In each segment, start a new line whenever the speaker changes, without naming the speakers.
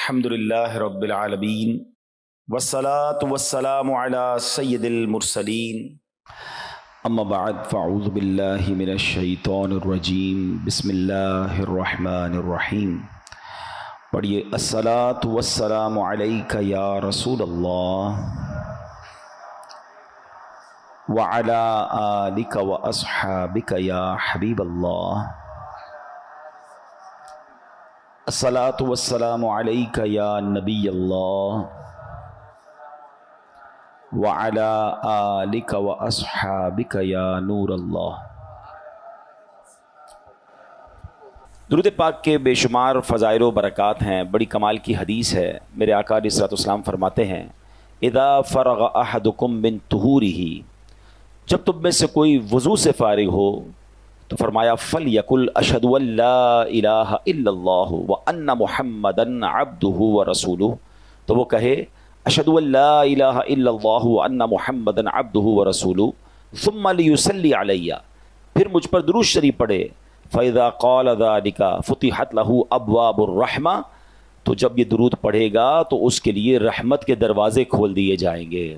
الحمدللہ رب العالمین والصلاة والسلام علی سید المرسلین اما بعد فاعوذ باللہ من الشیطان الرجیم بسم اللہ الرحمن الرحیم. پڑھیے الصلاۃ والسلام علیک یا رسول اللہ وعلی آلک واصحابک یا حبیب اللہ. الصلاۃ والسلام علیک یا نبی اللہ وعلی آلک واصحابک یا نور اللہ. درود پاک کے بے شمار فضائل و برکات ہیں. بڑی کمال کی حدیث ہے. میرے آقا علیہ الصلوۃ والسلام فرماتے ہیں اذا فرغ احدکم من طہورہ، جب تم میں سے کوئی وضو سے فارغ ہو تو فرمایا فلیقل اشہد ان لا الہ الا اللہ وان محمدا عبدہ ورسولہ، تو وہ کہے اشہد ان لا الہ الا اللہ وان محمدا عبدہ ورسولہ ثم لیصلی علی، پھر مجھ پر درود شریف پڑھے. فاذا قال ذلک فتحت لہ ابواب الرحمہ، تو جب یہ درود پڑھے گا تو اس کے لیے رحمت کے دروازے کھول دیے جائیں گے.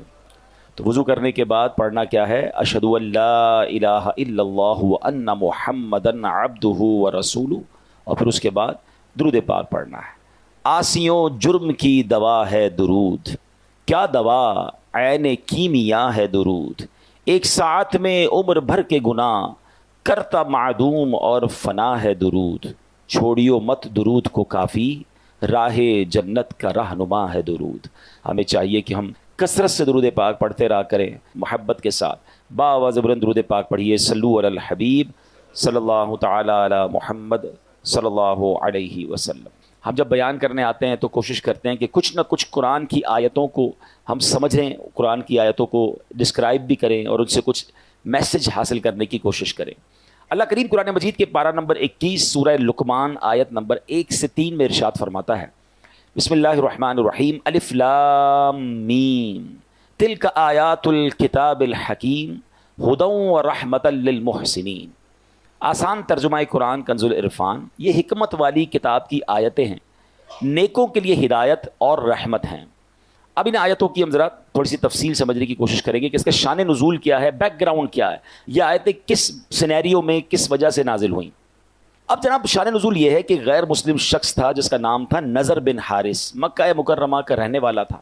تو وضو کرنے کے بعد پڑھنا کیا ہے؟ اشہد ان لا الہ الا اللہ وان محمدا عبدہ ورسولہ، اور پھر اس کے بعد درود پاک پڑھنا ہے. آسیوں جرم کی دوا ہے درود، کیا دوا عین کیمیا ہے درود. ایک ساعت میں عمر بھر کے گناہ کرتا معدوم اور فنا ہے درود. چھوڑیو مت درود کو کافی، راہ جنت کا رہنما ہے درود. ہمیں چاہیے کہ ہم کثرت سے درود پاک پڑھتے رہا کریں، محبت کے ساتھ باآواز بلند درود پاک پڑھیے. صلو علی الحبیب صلی اللہ تعالی علی محمد صلی اللہ علیہ وسلم. ہم جب بیان کرنے آتے ہیں تو کوشش کرتے ہیں کہ کچھ نہ کچھ قرآن کی آیتوں کو ہم سمجھیں، قرآن کی آیتوں کو ڈسکرائب بھی کریں اور ان سے کچھ میسج حاصل کرنے کی کوشش کریں. اللہ کریم قرآن مجید کے پارہ نمبر 21 سورہ لقمان آیت نمبر 1 سے 3 میں ارشاد فرماتا ہے بسم اللہ الرحمن الرحیم الف لام میم تلک آیات الکتاب الحکیم ہدی ورحمۃ للمحسنین. آسان ترجمہ قرآن کنز العرفان، یہ حکمت والی کتاب کی آیتیں ہیں، نیکوں کے لیے ہدایت اور رحمت ہیں. اب ان آیتوں کی ہم ذرا تھوڑی سی تفصیل سمجھنے کی کوشش کریں گے کہ اس کا شان نزول کیا ہے، بیک گراؤنڈ کیا ہے، یہ آیتیں کس سینیریو میں کس وجہ سے نازل ہوئیں. اب جناب شان نزول یہ ہے کہ غیر مسلم شخص تھا جس کا نام تھا نضر بن حارث، مکہ مکرمہ کا رہنے والا تھا.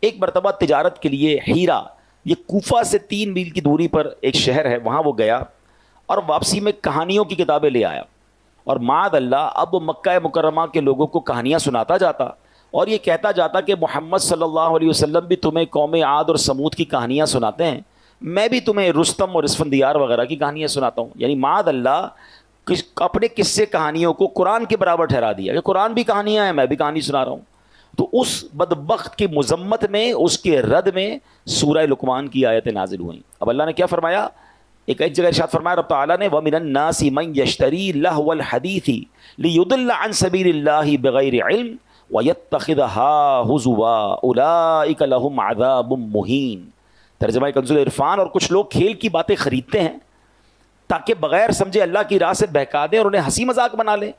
ایک مرتبہ تجارت کے لیے ہیرا، یہ کوفہ سے 3 میل کی دوری پر ایک شہر ہے، وہاں وہ گیا اور واپسی میں کہانیوں کی کتابیں لے آیا. اور معاذ اللہ اب وہ مکہ مکرمہ کے لوگوں کو کہانیاں سناتا جاتا اور یہ کہتا جاتا کہ محمد صلی اللہ علیہ وسلم بھی تمہیں قوم عاد اور سمود کی کہانیاں سناتے ہیں، میں بھی تمہیں رستم اور اسفندیار وغیرہ کی کہانیاں سناتا ہوں. یعنی معاذ اللہ اپنے قصے کہانیوں کو قرآن کے برابر ٹھہرا دیا کہ قرآن بھی کہانیاں ہیں، میں بھی کہانی سنا رہا ہوں. تو اس بدبخت کی مذمت میں، اس کے رد میں سورہ لقمان کی آیتیں نازل ہوئیں. اب اللہ نے کیا فرمایا؟ ایک جگہ ارشاد فرمایا رب تعالیٰ نے وَمِنَ النَّاسِ مَن يَشْتَرِي لَهْوَ الْحَدِيثِ لِيُضِلَّ عَن سَبِيلِ اللَّهِ بِغَيْرِ عِلْمٍ وَيَتَّخِذَهَا هُزُوًا أُولَٰئِكَ لَهُمْ عَذَابٌ مُّهِينٌ. ترجمہ کنز العرفان، اور کچھ لوگ کھیل کی باتیں خریدتے ہیں تاکہ بغیر سمجھے اللہ کی راہ سے بہکا دیں اور انہیں ہنسی مذاق بنا لیں،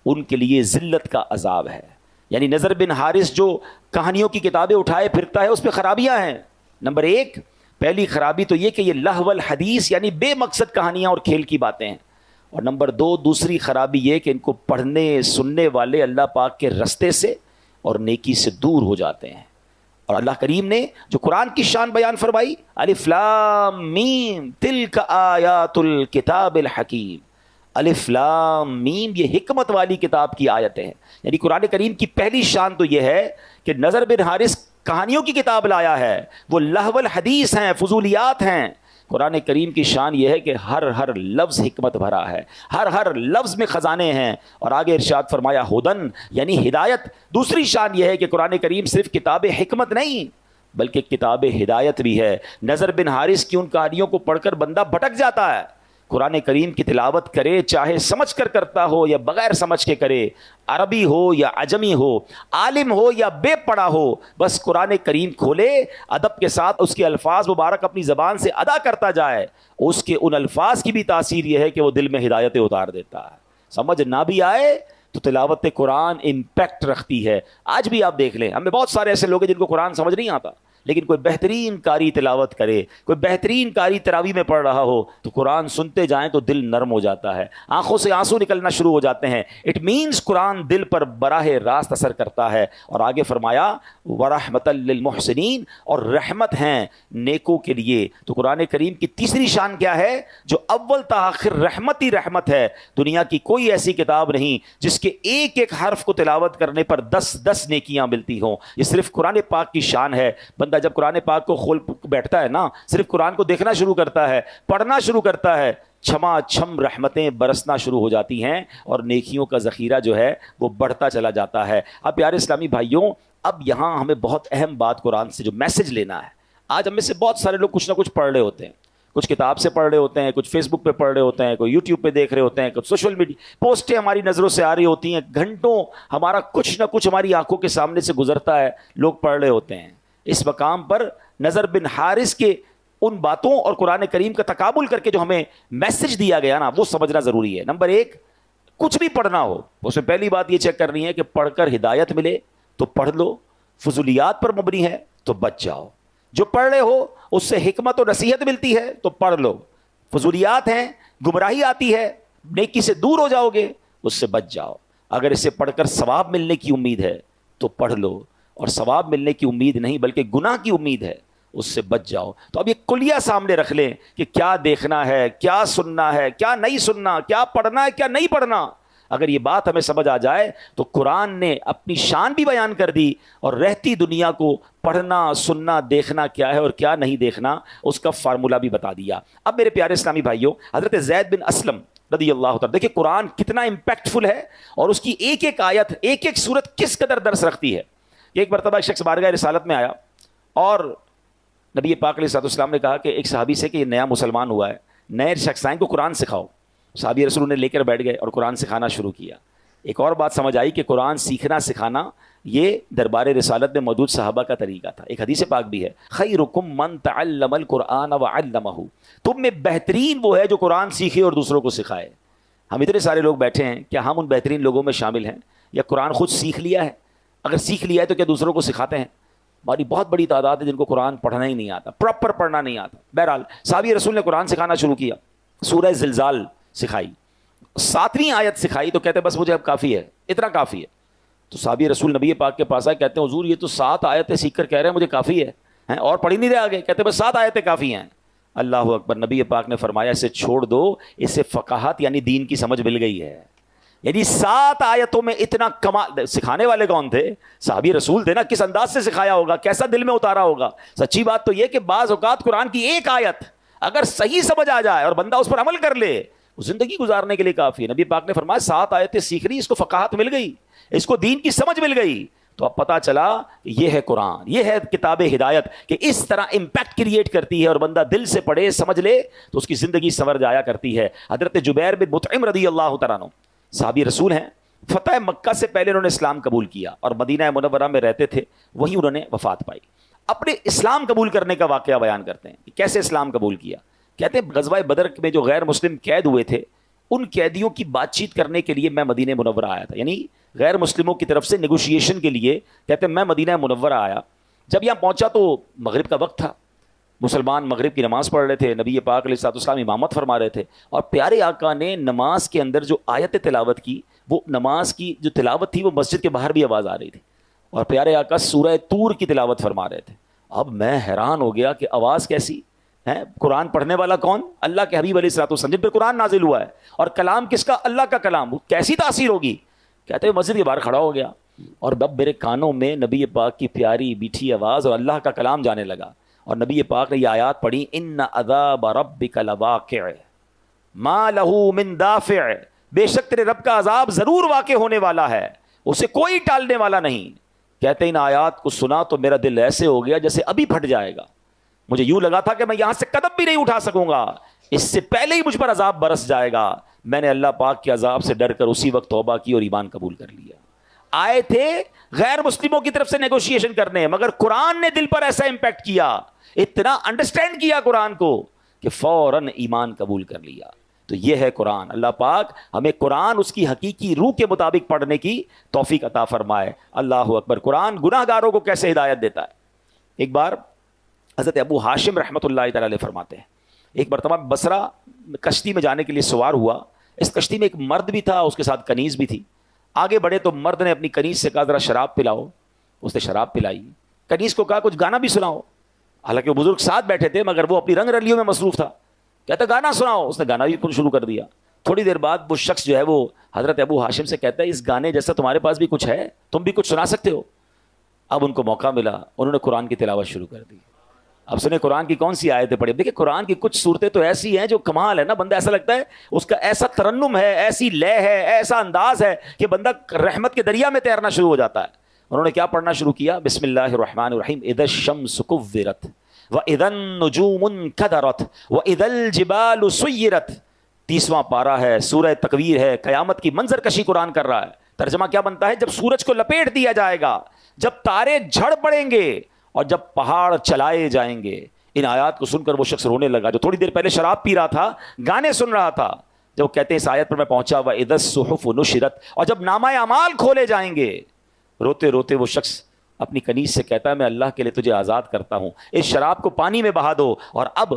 ان کے لیے ذلت کا عذاب ہے. یعنی نضر بن حارث جو کہانیوں کی کتابیں اٹھائے پھرتا ہے اس پہ خرابیاں ہیں. نمبر 1 پہلی خرابی تو یہ کہ یہ لہو الحدیث یعنی بے مقصد کہانیاں اور کھیل کی باتیں ہیں. اور نمبر 2 دوسری خرابی یہ کہ ان کو پڑھنے سننے والے اللہ پاک کے رستے سے اور نیکی سے دور ہو جاتے ہیں. اور اللہ کریم نے جو قرآن کی شان بیان فرمائی الف لام میم تلک آیات الکتاب الحکیم، الف لام میم یہ حکمت والی کتاب کی آیتیں ہیں. یعنی قرآن کریم کی پہلی شان تو یہ ہے کہ نضر بن حارث کہانیوں کی کتاب لایا ہے، وہ لہو الحدیث ہیں، فضولیات ہیں. قرآن کریم کی شان یہ ہے کہ ہر لفظ حکمت بھرا ہے، ہر لفظ میں خزانے ہیں. اور آگے ارشاد فرمایا ہدن یعنی ہدایت. دوسری شان یہ ہے کہ قرآن کریم صرف کتاب حکمت نہیں بلکہ کتاب ہدایت بھی ہے. نضر بن حارث کی ان کہانیوں کو پڑھ کر بندہ بھٹک جاتا ہے. قرآن کریم کی تلاوت کرے چاہے سمجھ کر کرتا ہو یا بغیر سمجھ کے کرے، عربی ہو یا عجمی ہو، عالم ہو یا بے پڑھا ہو، بس قرآن کریم کھولے ادب کے ساتھ اس کے الفاظ مبارک اپنی زبان سے ادا کرتا جائے. اس کے ان الفاظ کی بھی تاثیر یہ ہے کہ وہ دل میں ہدایتیں اتار دیتا ہے. سمجھ نہ بھی آئے تو تلاوت قرآن امپیکٹ رکھتی ہے. آج بھی آپ دیکھ لیں, ہمیں بہت سارے ایسے لوگ ہیں جن کو قرآن سمجھ نہیں آتا, لیکن کوئی بہترین قاری تلاوت کرے, کوئی بہترین قاری تراویح میں پڑھ رہا ہو, تو قرآن سنتے جائیں تو دل نرم ہو جاتا ہے, آنکھوں سے آنسو نکلنا شروع ہو جاتے ہیں. اٹ مینس قرآن دل پر براہ راست اثر کرتا ہے. اور آگے فرمایا وَرَحْمَةً لِّلْمُحْسِنِينَ, اور رحمت ہیں نیکوں کے لیے. تو قرآن کریم کی تیسری شان کیا ہے؟ جو اول تا آخر رحمت ہی رحمت ہے. دنیا کی کوئی ایسی کتاب نہیں جس کے ایک ایک حرف کو تلاوت کرنے پر 10 نیکیاں ملتی ہوں. یہ صرف قرآن پاک کی شان ہے. بندہ جب قرآن پاک کو کھول بیٹھتا ہے نا, صرف قرآن کو دیکھنا شروع کرتا ہے, پڑھنا شروع کرتا ہے, چھما چھم رحمتیں برسنا شروع ہو جاتی ہیں اور نیکیوں کا ذخیرہ جو ہے وہ بڑھتا چلا جاتا ہے. اب پیارے اسلامی بھائیوں, اب یہاں ہمیں بہت اہم بات قرآن سے جو میسج لینا ہے. آج ہم میں سے بہت سارے لوگ کچھ نہ کچھ پڑھ رہے ہوتے ہیں, کچھ کتاب سے پڑھ رہے ہوتے ہیں, کچھ فیس بک پہ پڑھ رہے ہوتے ہیں, کوئی یوٹیوب پہ دیکھ رہے ہوتے ہیں, کچھ سوشل میڈیا پوسٹیں ہماری نظروں سے آ رہی ہوتی ہیں, گھنٹوں ہمارا کچھ نہ کچھ ہماری آنکھوں کے سامنے سے گزرتا ہے, لوگ پڑھ رہے ہوتے ہیں. اس مقام پر نظر بن حارث کے ان باتوں اور قرآن کریم کا تقابل کر کے جو ہمیں میسج دیا گیا نا, وہ سمجھنا ضروری ہے. نمبر 1, کچھ بھی پڑھنا ہو اس میں پہلی بات یہ چیک کرنی ہے کہ پڑھ کر ہدایت ملے تو پڑھ لو, فضولیات پر مبنی ہے تو بچ جاؤ. جو پڑھ رہے ہو اس سے حکمت و نصیحت ملتی ہے تو پڑھ لو, فضولیات ہیں, گمراہی آتی ہے, نیکی سے دور ہو جاؤ گے, اس سے بچ جاؤ. اگر اسے پڑھ کر ثواب ملنے کی امید ہے تو پڑھ لو, اور ثواب ملنے کی امید نہیں بلکہ گناہ کی امید ہے, اس سے بچ جاؤ. تو اب یہ کلیہ سامنے رکھ لیں کہ کیا دیکھنا ہے, کیا سننا ہے, کیا نہیں سننا, کیا پڑھنا ہے, کیا نہیں پڑھنا. اگر یہ بات ہمیں سمجھ آ جائے تو قرآن نے اپنی شان بھی بیان کر دی, اور رہتی دنیا کو پڑھنا, سننا, دیکھنا کیا ہے اور کیا نہیں دیکھنا اس کا فارمولہ بھی بتا دیا. اب میرے پیارے اسلامی بھائیوں, حضرت زید بن اسلم رضی اللہ تعالیٰ, دیکھیں قرآن کتنا امپیکٹفل ہے اور اس کی ایک ایک آیت, ایک ایک سورت کس قدر درس رکھتی ہے. ایک مرتبہ ایک شخص بارگاہ رسالت میں آیا اور نبی پاک علیہ السلام نے کہا کہ ایک صحابی سے کہ یہ نیا مسلمان ہوا ہے, نئے شخص آئیں کو قرآن سکھاؤ. صحابی رسول نے لے کر بیٹھ گئے اور قرآن سکھانا شروع کیا. ایک اور بات سمجھ آئی کہ قرآن سیکھنا سکھانا یہ دربار رسالت میں موجود صحابہ کا طریقہ تھا. ایک حدیث پاک بھی ہے, خیرکم من تعلم القرآن وعلمہ, تم میں بہترین وہ ہے جو قرآن سیکھے اور دوسروں کو سکھائے. ہم اتنے سارے لوگ بیٹھے ہیں, کیا ہم ان بہترین لوگوں میں شامل ہیں یا قرآن خود سیکھ لیا ہے؟ اگر سیکھ لیا ہے تو کیا دوسروں کو سکھاتے ہیں؟ ہماری بہت بڑی تعداد ہے جن کو قرآن پڑھنا ہی نہیں آتا, پراپر پڑھنا نہیں آتا. بہرحال صحابی رسول نے قرآن سکھانا شروع کیا, سورہ زلزال سکھائی, 7ویں آیت سکھائی تو کہتے بس مجھے اب کافی ہے, اتنا کافی ہے. تو صحابی رسول نبی پاک کے پاس آئے, کہتے ہیں حضور یہ تو 7 آیتیں سیکھ کر کہہ رہے ہیں مجھے کافی ہے, اور پڑھی نہیں رہے آگے. کہتے بس 7 آیتیں کافی ہیں. اللہ اکبر. نبی پاک نے فرمایا اسے چھوڑ دو, اسے فقاہت یعنی دین کی سمجھ مل گئی ہے. یعنی 7 آیتوں میں اتنا کمال. سکھانے والے کون تھے؟ صحابی رسول تھے نا, کس انداز سے سکھایا ہوگا, کیسا دل میں اتارا ہوگا. سچی بات تو یہ کہ بعض اوقات قرآن کی ایک آیت اگر صحیح سمجھ آ جائے اور بندہ اس پر عمل کر لے, زندگی گزارنے کے لیے کافی ہے. نبی پاک نے فرمایا 7 آیتیں سیکھ لی, اس کو فقاہت مل گئی, اس کو دین کی سمجھ مل گئی. تو اب پتا چلا یہ ہے قرآن, یہ ہے کتاب ہدایت کہ اس طرح امپیکٹ کریٹ کرتی ہے, اور بندہ دل سے پڑھے سمجھ لے تو اس کی زندگی سنور جایا کرتی ہے. حضرت جبیر بن مطعم رضی اللہ تعالیٰ عنہ صحابی رسول ہیں, فتح مکہ سے پہلے انہوں نے اسلام قبول کیا اور مدینہ منورہ میں رہتے تھے, وہیں انہوں نے وفات پائی. اپنے اسلام قبول کرنے کا واقعہ بیان کرتے ہیں کہ کیسے اسلام قبول کیا. کہتے ہیں غزوہ بدر میں جو غیر مسلم قید ہوئے تھے, ان قیدیوں کی بات چیت کرنے کے لیے میں مدینہ منورہ آیا تھا, یعنی غیر مسلموں کی طرف سے نیگوشیشن کے لیے. کہتے ہیں میں مدینہ منورہ آیا, جب یہاں پہنچا تو مغرب کا وقت تھا, مسلمان مغرب کی نماز پڑھ رہے تھے, نبی پاک علیہ السلام امامت فرما رہے تھے, اور پیارے آقا نے نماز کے اندر جو آیت تلاوت کی, وہ نماز کی جو تلاوت تھی وہ مسجد کے باہر بھی آواز آ رہی تھی, اور پیارے آقا سورہ طور کی تلاوت فرما رہے تھے. اب میں حیران ہو گیا کہ آواز کیسی ہے, قرآن پڑھنے والا کون؟ اللہ کے حبیب علیہ السلام جن پر قرآن نازل ہوا ہے, اور کلام کس کا؟ اللہ کا کلام. کیسی تاثیر ہوگی. کہتے ہیں مسجد کے باہر کھڑا ہو گیا, اور اب میرے کانوں میں نبی پاک کی پیاری میٹھی آواز اور اللہ کا کلام جانے لگا, اور نبی پاک نے یہ آیات پڑھی, ان عذاب ربک لواقع ما لہ من دافع, بے شک تیرے رب کا عذاب ضرور واقع ہونے والا ہے, اسے کوئی ٹالنے والا نہیں. کہتے ہیں ان آیات کو سنا تو میرا دل ایسے ہو گیا جیسے ابھی پھٹ جائے گا. مجھے یوں لگا تھا کہ میں یہاں سے قدم بھی نہیں اٹھا سکوں گا, اس سے پہلے ہی مجھ پر عذاب برس جائے گا. میں نے اللہ پاک کے عذاب سے ڈر کر اسی وقت توبہ کی اور ایمان قبول کر لیا. آئے تھے غیر مسلموں کی طرف سے نیگوشیشن کرنے, مگر قرآن نے دل پر ایسا امپیکٹ کیا, اتنا انڈرسٹینڈ کیا قرآن کو کہ فوراً ایمان قبول کر لیا. تو تو یہ ہے قرآن. اللہ پاک ہمیں قرآن اس کی حقیقی روح کے مطابق پڑھنے کی توفیق عطا فرمائے. اللہ اکبر. قرآن گناہ گاروں کو کیسے ہدایت دیتا ہے. ایک بار حضرت ابو ہاشم رحمۃ اللہ تعالی علیہ فرماتے ہیں, ایک مرتبہ بصرہ کشتی میں جانے کے لیے سوار ہوا. اس کشتی میں ایک مرد بھی تھا, اس کے ساتھ کنیز بھی تھی. آگے بڑھے تو مرد نے اپنی کنیز سے کہا ذرا شراب پلاؤ. اس نے شراب پلائی. کنیز کو کہا کچھ گانا بھی سناؤ. حالانکہ وہ بزرگ ساتھ بیٹھے تھے مگر وہ اپنی رنگ رلیوں میں مصروف تھا. کہتا گانا سناؤ. اس نے گانا بھی شروع کر دیا. تھوڑی دیر بعد وہ شخص جو ہے وہ حضرت ابو ہاشم سے کہتا ہے اس گانے جیسا تمہارے پاس بھی کچھ ہے, تم بھی کچھ سنا سکتے ہو. اب ان کو موقع ملا, انہوں نے قرآن کی تلاوت شروع کر دی. اب سنیں قرآن کی کون سی آیتیں پڑھی. دیکھیں قرآن کی کچھ صورتیں تو ایسی ہیں جو کمال ہے نا, بندہ ایسا لگتا ہے اس کا ایسا ترنم ہے, ایسی لے ہے, ایسا انداز ہے کہ بندہ رحمت کے دریا میں تیرنا شروع ہو جاتا ہے. انہوں نے کیا پڑھنا شروع کیا, بسم اللہ الرحمن الرحیم, اذا الشمس کورت واذا النجوم انکدرت واذا الجبال سیرت. 30واں پارہ ہے, سورہ تکویر ہے, قیامت کی منظر کشی قرآن کر رہا ہے. ترجمہ کیا بنتا ہے, جب سورج کو لپیٹ دیا جائے گا, جب تارے جھڑ پڑیں گے اور جب پہاڑ چلائے جائیں گے. ان آیات کو سن کر وہ شخص رونے لگا جو تھوڑی دیر پہلے شراب پی رہا تھا, گانے سن رہا تھا. جب وہ کہتے ہیں اس آیت پر میں پہنچا وَإِذَا الصُّحُفُ نُشِرَتْ, اور جب نامہ اعمال کھولے جائیں گے. روتے روتے وہ شخص اپنی کنیز سے کہتا ہے میں اللہ کے لیے تجھے آزاد کرتا ہوں, اس شراب کو پانی میں بہا دو. اور اب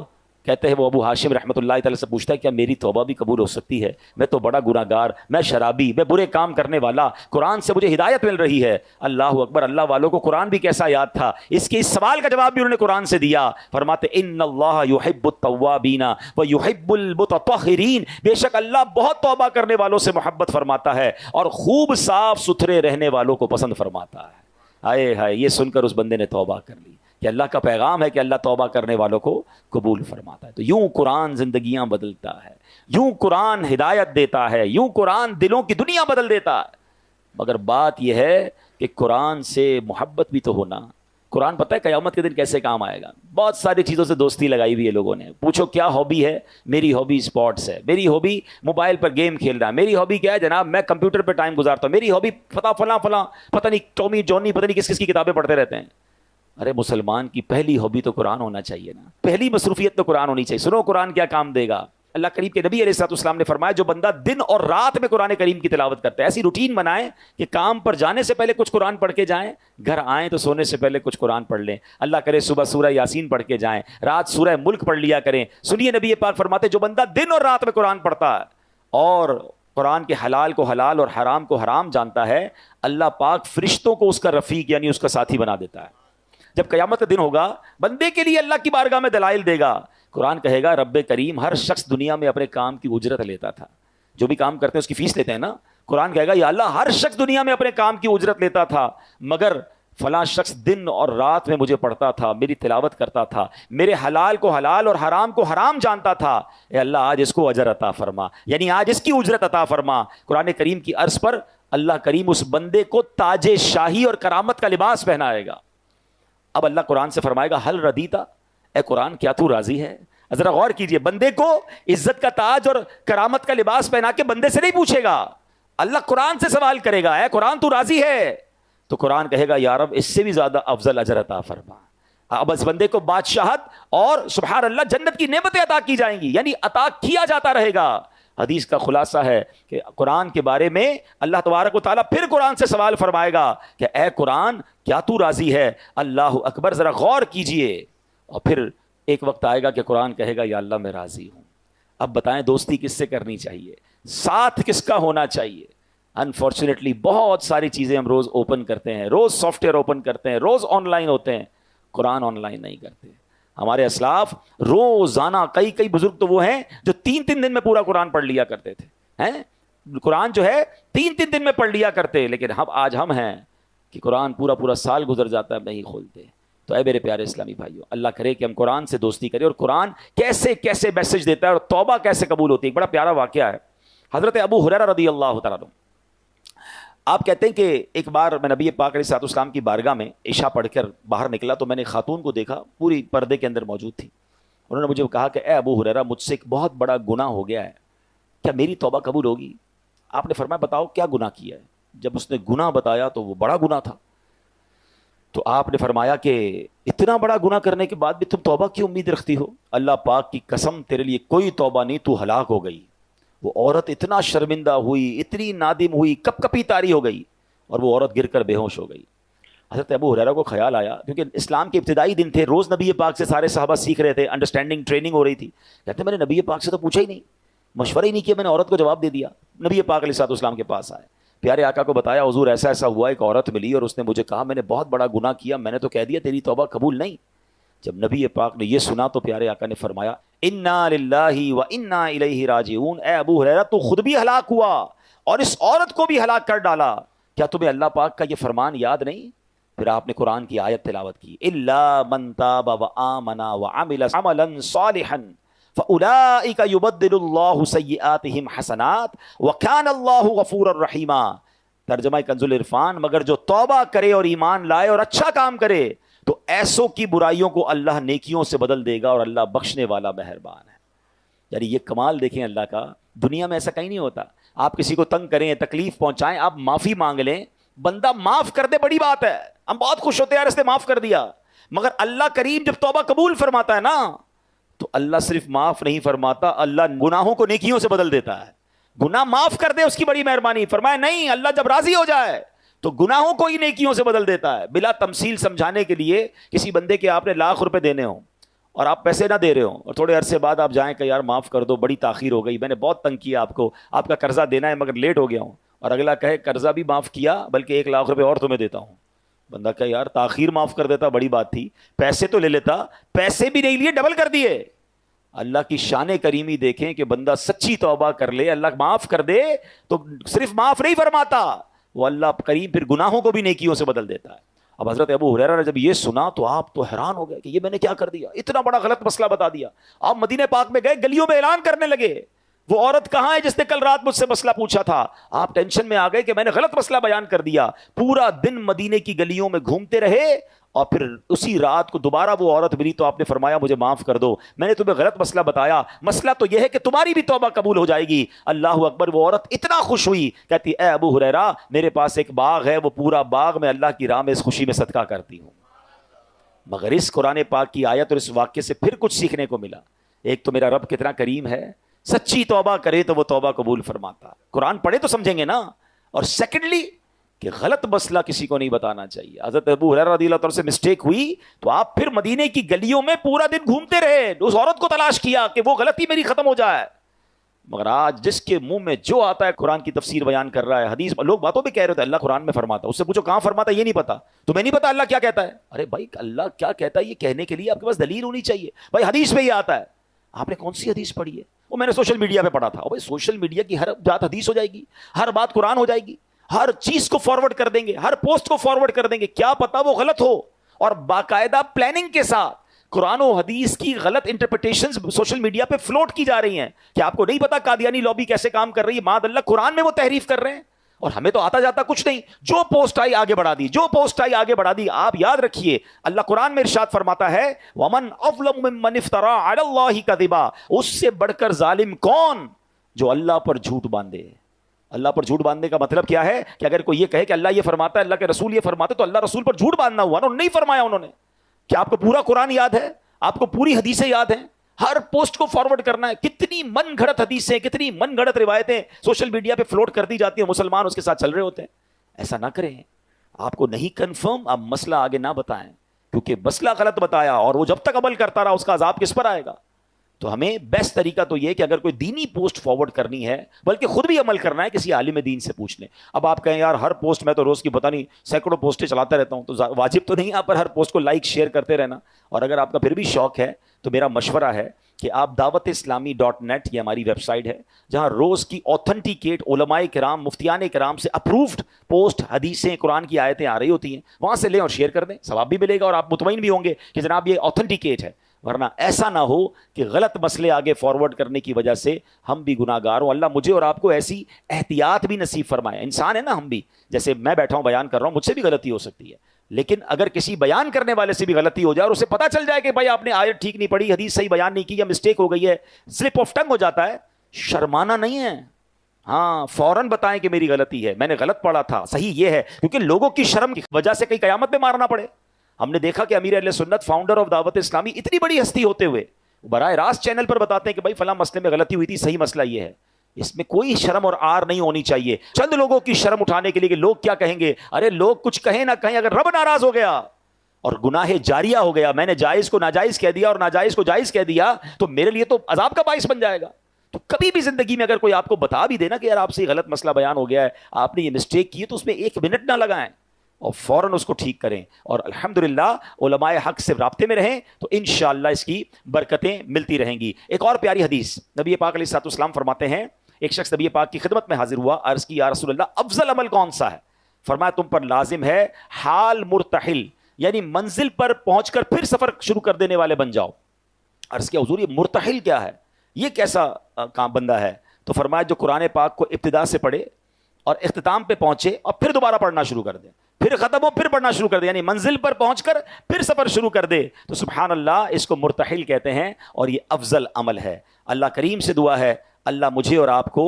کہتے ہیں وہ ابو ہاشم رحمۃ اللہ تعالی سے پوچھتا ہے کیا میری توبہ بھی قبول ہو سکتی ہے, میں تو بڑا گناہ گار, میں شرابی, میں برے کام کرنے والا, قرآن سے مجھے ہدایت مل رہی ہے. اللہ اکبر. اللہ والوں کو قرآن بھی کیسا یاد تھا. اس سوال کا جواب بھی انہوں نے قرآن سے دیا. فرماتے ان اللہ یحب التوابین ویحب المتطہرین, بے شک اللہ بہت توبہ کرنے والوں سے محبت فرماتا ہے اور خوب صاف ستھرے رہنے والوں کو پسند فرماتا ہے. ہائے ہائے, یہ سن کر اس بندے نے توبہ کر لی کہ اللہ کا پیغام ہے کہ اللہ توبہ کرنے والوں کو قبول فرماتا ہے. تو یوں قرآن زندگیاں بدلتا ہے, یوں قرآن ہدایت دیتا ہے, یوں قرآن دلوں کی دنیا بدل دیتا ہے. مگر بات یہ ہے کہ قرآن سے محبت بھی تو ہونا. قرآن پتہ ہے قیامت کے دن کیسے کام آئے گا. بہت ساری چیزوں سے دوستی لگائی ہوئی ہے لوگوں نے. پوچھو کیا ہابی ہے, میری ہابی اسپورٹس ہے, میری ہابی موبائل پر گیم کھیلنا ہے, میری ہابی کیا ہے جناب میں کمپیوٹر پہ ٹائم گزارتا ہوں, میری ہابی فلاں پتہ نہیں ٹومی جونی پتہ نہیں کس کس کی کتابیں پڑھتے رہتے ہیں. ارے مسلمان کی پہلی ہابی تو قرآن ہونا چاہیے نا, پہلی مصروفیت تو قرآن ہونی چاہیے. سنو قرآن کیا کام دے گا. اللہ کریم کے نبی علیہ الصلوۃ والسلام نے فرمایا جو بندہ دن اور رات میں قرآن کریم کی تلاوت کرتا ہے, ایسی روٹین بنائیں کہ کام پر جانے سے پہلے کچھ قرآن پڑھ کے جائیں, گھر آئیں تو سونے سے پہلے کچھ قرآن پڑھ لیں, اللہ کرے صبح سورہ یاسین پڑھ کے جائیں, رات سورہ ملک پڑھ لیا کریں. سنیے نبی پاک فرماتے جو بندہ دن اور رات میں قرآن پڑھتا ہے اور قرآن کے حلال کو حلال اور حرام کو حرام جانتا ہے, اللہ پاک فرشتوں کو اس کا رفیق یعنی اس کا ساتھی بنا دیتا ہے. جب قیامت کا دن ہوگا بندے کے لیے اللہ کی بارگاہ میں دلائل دے گا. قرآن کہے گا رب کریم ہر شخص دنیا میں اپنے کام کی اجرت لیتا تھا, جو بھی کام کرتے ہیں اس کی فیس لیتے ہیں نا. قرآن کہے گا یا اللہ ہر شخص دنیا میں اپنے کام کی اجرت لیتا تھا مگر فلاں شخص دن اور رات میں مجھے پڑھتا تھا, میری تلاوت کرتا تھا, میرے حلال کو حلال اور حرام کو حرام جانتا تھا. اے اللہ آج اس کو اجر عطا فرما, یعنی آج اس کی اجرت عطا فرما. قرآن کریم کی عرض پر اللہ کریم اس بندے کو تاج شاہی اور کرامت کا لباس پہنائے گا. اب اللہ قرآن سے فرمائے گا حل ردیتا, اے قرآن کیا تو راضی ہے. ذرا غور کیجئے, بندے کو عزت کا تاج اور کرامت کا لباس پہنا کے بندے سے نہیں پوچھے گا, اللہ قرآن سے سوال کرے گا اے قرآن تو راضی ہے. تو قرآن کہے گا یا رب اس سے بھی زیادہ افضل اجر عطا فرما. اب اس بندے کو بادشاہت اور سبحان اللہ جنت کی نعمتیں عطا کی جائیں گی, یعنی عطا کیا جاتا رہے گا. حدیث کا خلاصہ ہے کہ قرآن کے بارے میں اللہ تبارک و تعالیٰ پھر قرآن سے سوال فرمائے گا کہ اے قرآن کیا تو راضی ہے. اللہ اکبر, ذرا غور کیجئے. اور پھر ایک وقت آئے گا کہ قرآن کہے گا یا اللہ میں راضی ہوں. اب بتائیں دوستی کس سے کرنی چاہیے, ساتھ کس کا ہونا چاہیے. انفارچونیٹلی بہت ساری چیزیں ہم روز اوپن کرتے ہیں, روز سافٹ ویئر اوپن کرتے ہیں, روز آن لائن ہوتے ہیں, قرآن آن لائن نہیں کرتے. ہمارے اسلاف روزانہ کئی بزرگ تو وہ ہیں جو 3 دن میں پورا قرآن پڑھ لیا کرتے تھے. قرآن جو ہے 3 دن میں پڑھ لیا کرتے, لیکن آج ہم ہیں کہ قرآن پورا سال گزر جاتا ہے نہیں کھولتے. تو اے میرے پیارے اسلامی بھائیوں, اللہ کرے کہ ہم قرآن سے دوستی کریں, اور قرآن کیسے کیسے میسج دیتا ہے اور توبہ کیسے قبول ہوتی ہے. ایک بڑا پیارا واقعہ ہے. حضرت ابو ہریرہ رضی اللہ تعالیٰ عنہ, آپ کہتے ہیں کہ ایک بار میں نبی پاک علیہ الصلوۃ والسلام کی بارگاہ میں عشاء پڑھ کر باہر نکلا تو میں نے خاتون کو دیکھا, پوری پردے کے اندر موجود تھی. انہوں نے مجھے کہا کہ اے ابو ہریرہ مجھ سے ایک بہت بڑا گناہ ہو گیا ہے, کیا میری توبہ قبول ہوگی؟ آپ نے فرمایا بتاؤ کیا گناہ کیا ہے. جب اس نے گناہ بتایا تو وہ بڑا گناہ تھا. تو آپ نے فرمایا کہ اتنا بڑا گناہ کرنے کے بعد بھی تم توبہ کی امید رکھتی ہو؟ اللہ پاک کی قسم تیرے لیے کوئی توبہ نہیں, تو ہلاک ہو گئی. وہ عورت اتنا شرمندہ ہوئی، اتنی نادم ہوئی، کپ کپی تاری ہو گئی، اور وہ عورت گر کر بے ہوش ہو گئی۔ حضرت ابو ہریرہ کو خیال آیا، کیونکہ اسلام کے ابتدائی دن تھے، روز نبی پاک سے سارے صحابہ سیکھ رہے تھے، انڈرسٹینڈنگ ٹریننگ ہو رہی تھی۔ کہتے ہیں میں نے نبی پاک سے تو پوچھا ہی نہیں، مشورہ ہی نہیں کیا، میں نے عورت کو جواب دے دیا۔ نبی پاک علیہ الصلوۃ والسلام کے پاس آئے، پیارے آقا کو بتایا حضور ایسا ایسا ہوا، ایک عورت ملی اور اس نے مجھے کہا میں نے بہت بڑا گناہ کیا، میں نے تو کہہ دیا تیری توبہ قبول نہیں۔ جب نبی پاک نے یہ سنا تو پیارے آقا نے فرمایا انا للہ و انا الیہ راجعون، اے ابو ہریرہ تو خود بھی ہلاک ہوا اور اس عورت کو بھی ہلاک کر ڈالا، کیا تمہیں اللہ پاک کا یہ فرمان یاد نہیں؟ پھر آپ نے قرآن کی آیت تلاوت کی، الا من تاب وآمن وعمل عملا صالحا فاولئک یبدل اللہ سیئاتہم حسنات وکان اللہ غفورا رحیما۔ ترجمہ کنز العرفان، مگر جو توبہ کرے اور ایمان لائے اور اچھا کام کرے تو ایسوں کی برائیوں کو اللہ نیکیوں سے بدل دے گا اور اللہ بخشنے والا مہربان ہے۔ یعنی یہ کمال دیکھیں اللہ کا، دنیا میں ایسا کہیں نہیں ہوتا۔ آپ کسی کو تنگ کریں، تکلیف پہنچائیں، آپ معافی مانگ لیں، بندہ معاف کر دے، بڑی بات ہے، ہم بہت خوش ہوتے ہیں یار اس نے معاف کر دیا۔ مگر اللہ کریم جب توبہ قبول فرماتا ہے نا تو اللہ صرف معاف نہیں فرماتا، اللہ گناہوں کو نیکیوں سے بدل دیتا ہے۔ گناہ معاف کر دے اس کی بڑی مہربانی، فرمایا نہیں، اللہ جب راضی ہو جائے تو گناہوں کو ہی نیکیوں سے بدل دیتا ہے۔ بلا تمثیل سمجھانے کے لیے کسی بندے کے آپ نے لاکھ روپے دینے ہوں اور آپ پیسے نہ دے رہے ہوں اور تھوڑے عرصے بعد آپ جائیں کہ یار معاف کر دو، بڑی تاخیر ہو گئی، میں نے بہت تنگ کیا آپ کو، آپ کا قرضہ دینا ہے مگر لیٹ ہو گیا ہوں، اور اگلا کہے قرضہ بھی معاف کیا بلکہ 1 لاکھ روپے اور تمہیں دیتا ہوں۔ بندہ کہے یار تاخیر معاف کر دیتا بڑی بات تھی، پیسے تو لے لیتا، پیسے بھی نہیں لیے، ڈبل کر دیے۔ اللہ کی شان کریمی دیکھیں کہ بندہ سچی توبہ کر لے، اللہ معاف کر دے تو صرف معاف نہیں فرماتا، وہ اللہ کریم پھر گناہوں کو بھی نیکیوں سے بدل دیتا ہے۔ اب حضرت ابو ہریرہ نے جب یہ سنا تو آپ تو حیران ہو گئے کہ یہ میں نے کیا کر دیا، اتنا بڑا غلط مسئلہ بتا دیا۔ آپ مدینہ پاک میں گئے، گلیوں میں اعلان کرنے لگے وہ عورت کہاں ہے جس نے کل رات مجھ سے مسئلہ پوچھا تھا۔ آپ ٹینشن میں آ گئے کہ میں نے غلط مسئلہ بیان کر دیا۔ پورا دن مدینے کی گلیوں میں گھومتے رہے اور پھر اسی رات کو دوبارہ وہ عورت ملی تو آپ نے فرمایا مجھے معاف کر دو، میں نے تمہیں غلط مسئلہ بتایا، مسئلہ تو یہ ہے کہ تمہاری بھی توبہ قبول ہو جائے گی۔ اللہ اکبر۔ وہ عورت اتنا خوش ہوئی، کہتی اے ابو ہریرہ میرے پاس ایک باغ ہے، وہ پورا باغ میں اللہ کی راہ میں اس خوشی میں صدقہ کرتی ہوں۔ مگر اس قرآن پاک کی آیت اور اس واقعے سے پھر کچھ سیکھنے کو ملا۔ ایک تو میرا رب کتنا کریم ہے، سچی توبہ کرے تو وہ توبہ قبول فرماتا، قرآن پڑھے تو سمجھیں گے نا، اور سیکنڈلی کہ غلط مسئلہ کسی کو نہیں بتانا چاہیے۔ حضرت ابو ہریرہ رضی اللہ تعالیٰ سے مسٹیک ہوئی تو آپ پھر مدینے کی گلیوں میں پورا دن گھومتے رہے، اس عورت کو تلاش کیا کہ وہ غلطی میری ختم ہو جائے۔ مگر آج جس کے منہ میں جو آتا ہے قرآن کی تفسیر بیان کر رہا ہے، حدیث لوگ باتوں پہ کہہ رہے تھے اللہ قرآن میں فرماتا، اس سے پوچھو کہاں فرماتا ہے، یہ نہیں پتا، تمہیں نہیں پتا اللہ کیا کہتا ہے؟ ارے بھائی اللہ کیا کہتا ہے یہ کہنے کے لیے آپ کے پاس دلیل ہونی چاہیے۔ بھائی حدیث میں یہ آتا ہے، آپ نے کون سی حدیث پڑھی ہے؟ وہ میں نے سوشل میڈیا پہ پڑھا تھا۔ بھائی سوشل میڈیا کی ہر بات حدیث ہو جائے گی، ہر بات قرآن ہو جائے گی، ہر چیز کو فارورڈ کر دیں گے، ہر پوسٹ کو فارورڈ کر دیں گے، کیا پتا وہ غلط ہو، اور باقاعدہ پلاننگ کے ساتھ قرآن و حدیث کی غلط انٹرپریٹیشنز سوشل میڈیا پہ فلوٹ کی جا رہی ہیں کہ آپ کو نہیں پتا قادیانی لابی کیسے کام کر رہی ہے، معاذ اللہ قرآن میں وہ تحریف کر رہے ہیں، اور ہمیں تو آتا جاتا کچھ نہیں، جو پوسٹ آئی آگے بڑھا دی، جو پوسٹ آئی آگے بڑھا دی۔ آپ یاد رکھیے اللہ قرآن میں ارشاد فرماتا ہے وَمَنْ أَظْلَمُ مِمَّنِ افْتَرَىٰ عَلَى اللَّهِ كَذِبًا، اس سے بڑھ کر ظالم کون جو اللہ پر جھوٹ باندھے۔ اللہ پر جھوٹ باندھنے کا مطلب کیا ہے کہ اگر کوئی یہ کہے کہ اللہ یہ فرماتا ہے، اللہ کے رسول یہ فرماتے، تو اللہ رسول پر جھوٹ باندھنا ہوا نا، نہیں فرمایا انہوں نے۔ کہ آپ کو پورا قرآن یاد ہے، آپ کو پوری حدیثیں یاد ہیں، ہر پوسٹ کو فارورڈ کرنا ہے، کتنی من گھڑت حدیثیں، کتنی من گھڑت روایتیں سوشل میڈیا پہ فلوٹ کر دی جاتی ہیں، مسلمان اس کے ساتھ چل رہے ہوتے ہیں۔ ایسا نہ کریں، آپ کو نہیں کنفرم آپ مسئلہ آگے نہ بتائیں، کیونکہ مسئلہ غلط بتایا اور وہ جب تک عمل کرتا رہا اس کا عذاب کس پر آئے گا۔ تو ہمیں بیسٹ طریقہ تو یہ کہ اگر کوئی دینی پوسٹ فارورڈ کرنی ہے، بلکہ خود بھی عمل کرنا ہے، کسی عالم دین سے پوچھ لیں۔ اب آپ کہیں یار ہر پوسٹ میں تو روز کی پتہ نہیں سینکڑوں پوسٹیں چلاتا رہتا ہوں، تو واجب تو نہیں آپ پر ہر پوسٹ کو لائک شیئر کرتے رہنا، اور اگر آپ کا پھر بھی شوق ہے تو میرا مشورہ ہے کہ آپ dawat-islami.net یہ ہماری ویب سائٹ ہے جہاں روز کی اوتھنٹیکیٹ علماء کرام، مفتیان کرام سے اپرووڈ پوسٹ، حدیثیں، قرآن کی آیتیں آ رہی ہوتی ہیں، وہاں سے لیں اور شیئر کر دیں، ثواب بھی ملے گا اور آپ مطمئن بھی ہوں گے کہ جناب یہ اوتھنٹیکیٹ ہے۔ ورنہ ایسا نہ ہو کہ غلط مسئلے آگے فارورڈ کرنے کی وجہ سے ہم بھی گناہ گار ہوں۔ اللہ مجھے اور آپ کو ایسی احتیاط بھی نصیب فرمائے۔ انسان ہے نا ہم بھی، جیسے میں بیٹھا ہوں بیان کر رہا ہوں، مجھ سے بھی غلطی ہو سکتی ہے، لیکن اگر کسی بیان کرنے والے سے بھی غلطی ہو جائے اور اسے پتہ چل جائے کہ بھائی آپ نے آیت ٹھیک نہیں پڑھی، حدیث صحیح بیان نہیں کی، یا مسٹیک ہو گئی ہے، سلپ آف ٹنگ ہو جاتا ہے، شرمانا نہیں ہے، ہاں فوراً بتائیں کہ میری غلطی ہے، میں نے غلط پڑھا تھا، صحیح یہ ہے، کیونکہ لوگوں کی شرم کی وجہ سے کئی قیامت میں مارنا پڑے۔ ہم نے دیکھا کہ امیر اہل سنت، فاؤنڈر آف دعوت اسلامی، اتنی بڑی ہستی ہوتے ہوئے براہ راست چینل پر بتاتے ہیں کہ بھائی فلاں مسئلے میں غلطی ہوئی تھی، صحیح مسئلہ یہ ہے، اس میں کوئی شرم اور آر نہیں ہونی چاہیے. چند لوگوں کی شرم اٹھانے کے لیے کہ لوگ کیا کہیں گے. ارے لوگ کچھ کہیں نہ کہیں, اگر رب ناراض ہو گیا اور گناہ جاریہ ہو گیا, میں نے جائز کو ناجائز کہہ دیا اور ناجائز کو جائز کہہ دیا, تو میرے لیے تو عذاب کا باعث بن جائے گا. تو کبھی بھی زندگی میں اگر کوئی آپ کو بتا بھی دینا کہ یار آپ سے یہ غلط مسئلہ بیان ہو گیا ہے, آپ نے یہ مسٹیک کی ہے, تو اس میں 1 منٹ نہ لگائیں اور فوراً اس کو ٹھیک کریں, اور الحمدللہ علماء حق سے رابطے میں رہیں تو انشاءاللہ اس کی برکتیں ملتی رہیں گی. ایک اور پیاری حدیث, نبی پاک علیہ الصلوۃ والسلام فرماتے ہیں, ایک شخص نبی پاک کی خدمت میں حاضر ہوا, عرض کی یا رسول اللہ افضل عمل کون سا ہے؟ فرمایا تم پر لازم ہے حال مرتحل, یعنی منزل پر پہنچ کر پھر سفر شروع کر دینے والے بن جاؤ. عرض کیا حضور یہ مرتحل کیا ہے, یہ کیسا کام بندہ ہے؟ تو فرمایا جو قرآن پاک کو ابتدا سے پڑھے اور اختتام پہ پہنچے اور پھر دوبارہ پڑھنا شروع کر دے, پھر ختم ہو پھر پڑھنا شروع کر دے, یعنی منزل پر پہنچ کر پھر سفر شروع کر دے, تو سبحان اللہ اس کو مرتحل کہتے ہیں, اور یہ افضل عمل ہے. اللہ کریم سے دعا ہے اللہ مجھے اور آپ کو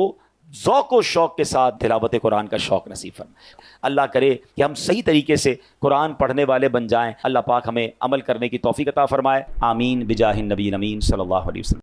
ذوق و شوق کے ساتھ تلاوت قرآن کا شوق نصیب فرمائے. اللہ کرے کہ ہم صحیح طریقے سے قرآن پڑھنے والے بن جائیں. اللہ پاک ہمیں عمل کرنے کی توفیق عطا فرمائے. آمین بجاہ النبی امین صلی اللہ علیہ وسلم.